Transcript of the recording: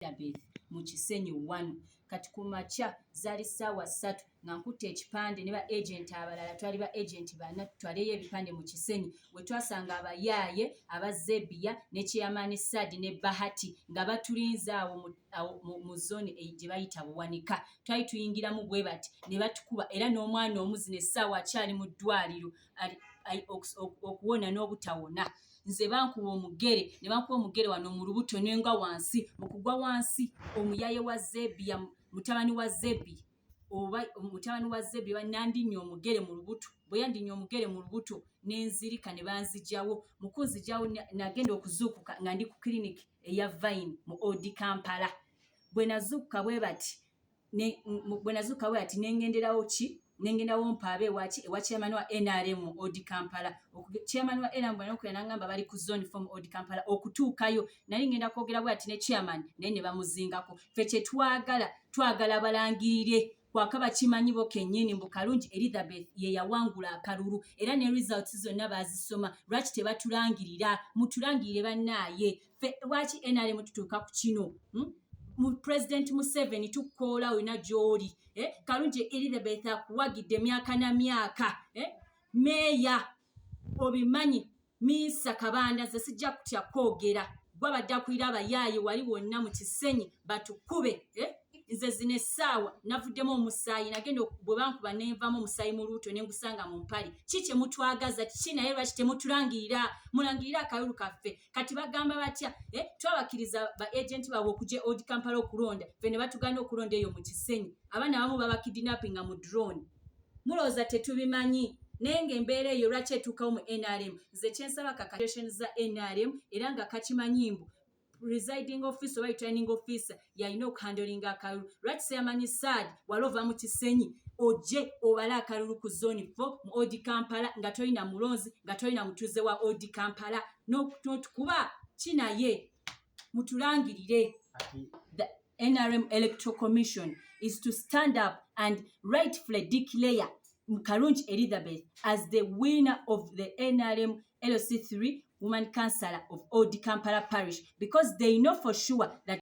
Elizabeth mu Kisenyi 1 kati ku makya zaali ssaawa 3 nga nkutte ekipande ne ba agenti abalala twali ba agenti bana tutwaleyo ebipande mu Kisenyi we twasanga abayaaye aba Zebia ne Chairman Sadi ne Bahati nga batulinze awo mu zone gye bayita Buwanika. Twali tuyingiramu bwe bati ne batukuba era n'omwana omuzi ne ssaawa akyali mu ddwaliro okuwona n'obutawona. Nze bankuba omugere ne bankuba omugere wano mu lubuto nenga wansi mu kugwa wansi omuyaye wa Zebia mutabani wa Zebi oba mutabani wa Zebi banandinye omugere mu lubuto bwe yandinye omugere mu lubuto nenzirika ne banzijawo mukunzijawo nagenda okuzuukuka nga ndi ku clinic eya Vine mu Odi Kampala bwe nazuukuka bwe bati nengenderawo ki nengendawo mpaabe ewa chairman wa NRM mu Odi Kampala chairman wa NRM bwe nangamba bali ku zone form Odi Kampala okutuukayo nali ngenda kwogera bwe ati ne chairman naye ne bamuzingako ffe kye twagala balangirire kwakaba kimanyi bo kennyini mbu Kalungi Elizabeth ye yawangula akalulu era ne results zonna bazisoma lwaki tebatulangirira mutulangirire bannaaye ffe lwaki NRM tutuuka ku kino mu President Museveni tukoola wena gy'oli Kalungi Elizabeth akuwagidde myaka na myaka meeya obimanyi Miisa Kabanda ze sijja kutya kwogera gwe badde akulira abayaaye wali wonna mu Kisenyi batukube nze zino essaawa navuddemu omusaayi nagenda bwe bankuba nenvamu omusaayi mu luuto ne ngusanga mu mpale kiki mutwagaza kiki naye lwaki temutulangirira mulangirira akalulu kaffe kati bagamba batya twabakiriza ba agenti baabwe okujja Odi Kampala okulonda ffe ne batugana okulonda eyo mu Kisenyi abaana abamu baba kidnappinga mu drone mulowooza tetubimanyi naye ng'embeera eyo lwaki etuukawo mu NRM nze kyensaba kakation za NRM era nga kakimanyi mbu presiding officer oba returning officer yalina okuhandolinga akalulu lwaki seyamanyi Sadi wali ova mu Kisenyi ojje obale akalulu ku zone 4 mu Odi Kampala nga tolina mulonzi nga tolina mutuuze wa Odi Kampala n'otukuba kinaye mutulangirire. The NRM Electoral Commission is to stand up and rightfully declare Kalungi Elizabeth as the winner of the NRM LC3 Woman Councillor of Odi Kampala Parish because they know for sure that